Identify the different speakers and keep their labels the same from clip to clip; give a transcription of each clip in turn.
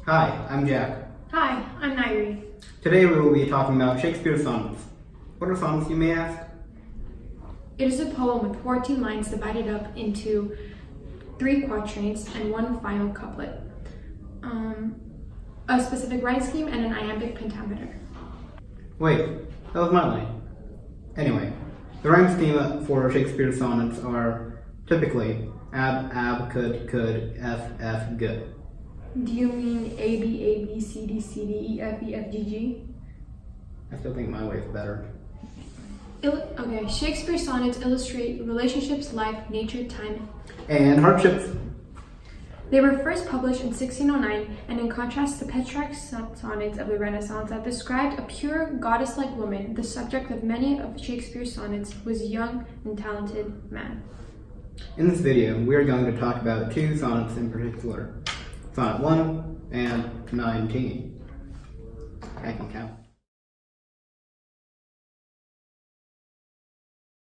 Speaker 1: Hi, I'm Jack.
Speaker 2: Hi, I'm Nairi.
Speaker 1: Today we will be talking about Shakespeare's sonnets. What are sonnets, you may ask?
Speaker 2: It is a poem with 14 lines divided up into 3 quatrains and 1 final couplet, a specific rhyme scheme, and an iambic pentameter.
Speaker 1: Wait, that was my line. Anyway, the rhyme scheme for Shakespeare's sonnets are typically ab, could, f, good.
Speaker 2: Do you mean A, B, A, B, C, D, C, D, E, F, E, F, G, G?
Speaker 1: I still think my way is better.
Speaker 2: Okay, Shakespeare's sonnets illustrate relationships, life, nature, time.
Speaker 1: And hardships.
Speaker 2: They were first published in 1609, and in contrast to Petrarch's sonnets of the Renaissance that described a pure, goddess-like woman, the subject of many of Shakespeare's sonnets was a young and talented man.
Speaker 1: In this video, we are going to talk about 2 sonnets in particular, Sonnet 1 and 19. I can count.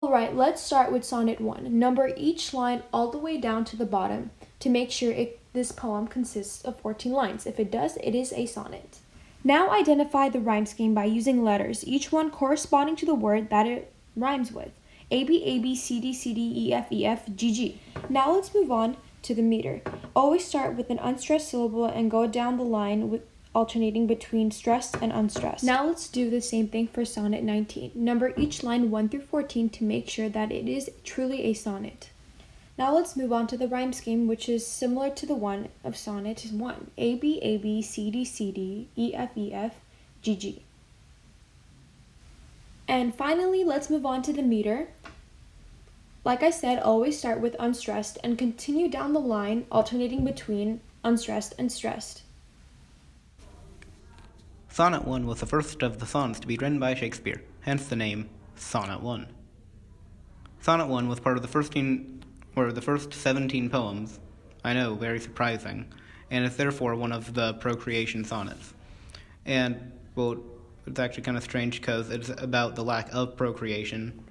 Speaker 3: Alright, let's start with Sonnet 1. Number each line all the way down to the bottom to make sure this poem consists of 14 lines. If it does, it is a sonnet. Now identify the rhyme scheme by using letters, each one corresponding to the word that it rhymes with. A, B, A, B, C, D, C, D, E, F, E, F, G, G. Now let's move on to the meter. Always start with an unstressed syllable and go down the line with alternating between stressed and unstressed. Now let's do the same thing for Sonnet 19. Number each line 1 through 14 to make sure that it is truly a sonnet. Now let's move on to the rhyme scheme, which is similar to the one of Sonnet 1. A, B, A, B, C, D, C, D, E, F, E, F, G, G. And finally, let's move on to the meter. Like I said, always start with unstressed and continue down the line, alternating between unstressed and stressed.
Speaker 1: Sonnet 1 was the first of the sonnets to be written by Shakespeare, hence the name Sonnet 1. Sonnet 1 was part of the first 17 poems, I know, very surprising, and is therefore one of the procreation sonnets. And, well, it's actually kind of strange because it's about the lack of procreation,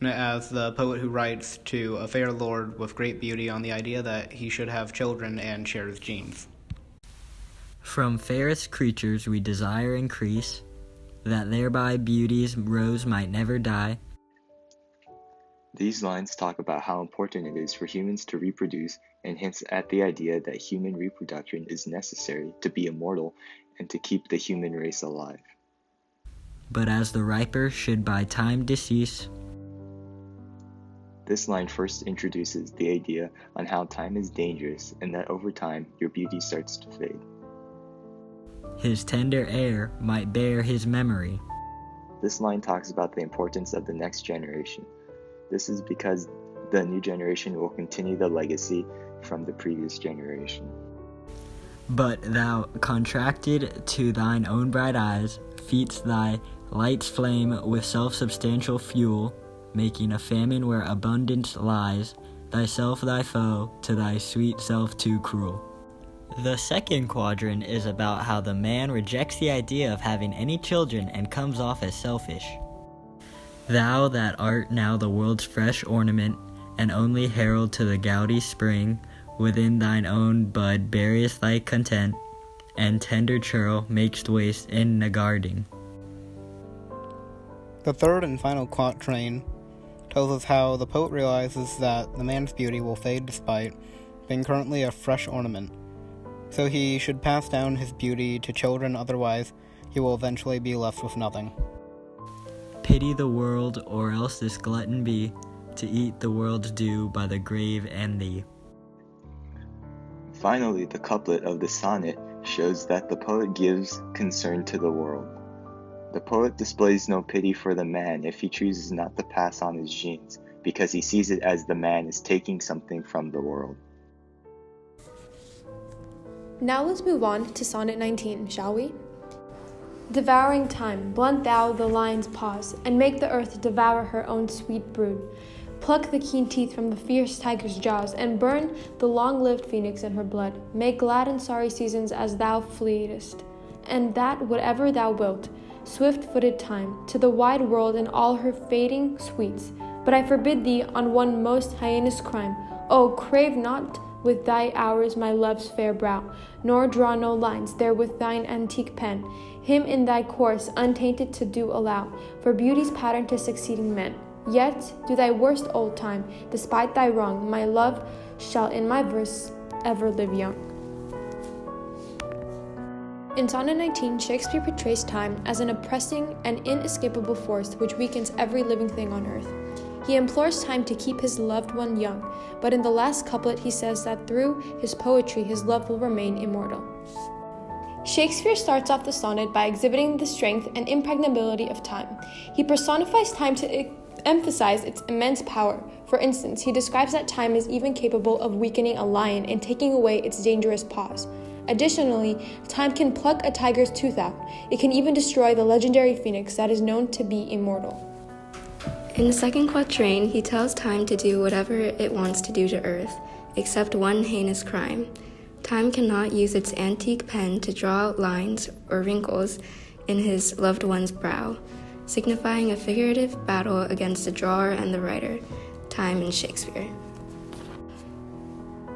Speaker 1: as the poet who writes to a fair lord with great beauty on the idea that he should have children and share his genes.
Speaker 4: From fairest creatures we desire increase, that thereby beauty's rose might never die.
Speaker 5: These lines talk about how important it is for humans to reproduce and hints at the idea that human reproduction is necessary to be immortal and to keep the human race alive.
Speaker 4: But as the riper should by time decease.
Speaker 5: This line first introduces the idea on how time is dangerous and that over time your beauty starts to fade.
Speaker 4: His tender heir might bear his memory.
Speaker 5: This line talks about the importance of the next generation. This is because the new generation will continue the legacy from the previous generation.
Speaker 4: But thou, contracted to thine own bright eyes, feedst thy light's flame with self-substantial fuel, making a famine where abundance lies, thyself thy foe, to thy sweet self too cruel. The second quadrant is about how the man rejects the idea of having any children and comes off as selfish. Thou that art now the world's fresh ornament, and only herald to the gouty spring, within thine own bud buryest thy content, and tender churl makest waste in negarding.
Speaker 1: The third and final quatrain tells us how the poet realizes that the man's beauty will fade despite being currently a fresh ornament. So he should pass down his beauty to children, otherwise he will eventually be left with nothing.
Speaker 4: Pity the world, or else this glutton be, to eat the world's due by the grave and thee.
Speaker 5: Finally, the couplet of the sonnet shows that the poet gives concern to the world. The poet displays no pity for the man if he chooses not to pass on his genes, because he sees it as the man is taking something from the world.
Speaker 3: Now let's move on to Sonnet 19, shall we? Devouring time, blunt thou the lion's paws, and make the earth devour her own sweet brood. Pluck the keen teeth from the fierce tiger's jaws, and burn the long-lived phoenix in her blood. Make glad and sorry seasons as thou fleetest, and that whatever thou wilt, swift-footed time, to the wide world and all her fading sweets. But I forbid thee on one most heinous crime. Oh, crave not with thy hours my love's fair brow, nor draw no lines there with thine antique pen, him in thy course untainted to do allow, for beauty's pattern to succeeding men. Yet, do thy worst old time, despite thy wrong, my love shall in my verse ever live young. In Sonnet 19, Shakespeare portrays time as an oppressing and inescapable force which weakens every living thing on earth. He implores time to keep his loved one young, but in the last couplet he says that through his poetry his love will remain immortal. Shakespeare starts off the sonnet by exhibiting the strength and impregnability of time. He personifies time to emphasize its immense power. For instance, he describes that time is even capable of weakening a lion and taking away its dangerous paws. Additionally, time can pluck a tiger's tooth out. It can even destroy the legendary phoenix that is known to be immortal.
Speaker 6: In the second quatrain, he tells time to do whatever it wants to do to earth, except one heinous crime. Time cannot use its antique pen to draw out lines or wrinkles in his loved one's brow, signifying a figurative battle against the drawer and the writer, time in Shakespeare.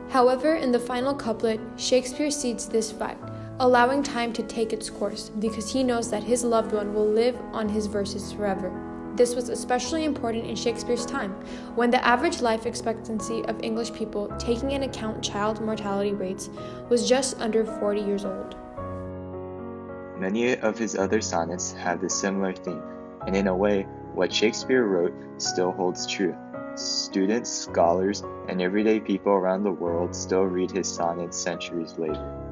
Speaker 3: However, in the final couplet, Shakespeare cedes this fight, allowing time to take its course, because he knows that his loved one will live on his verses forever. This was especially important in Shakespeare's time, when the average life expectancy of English people, taking into account child mortality rates, was just under 40 years old.
Speaker 5: Many of his other sonnets have this similar theme, and in a way, what Shakespeare wrote still holds true. Students, scholars, and everyday people around the world still read his sonnets centuries later.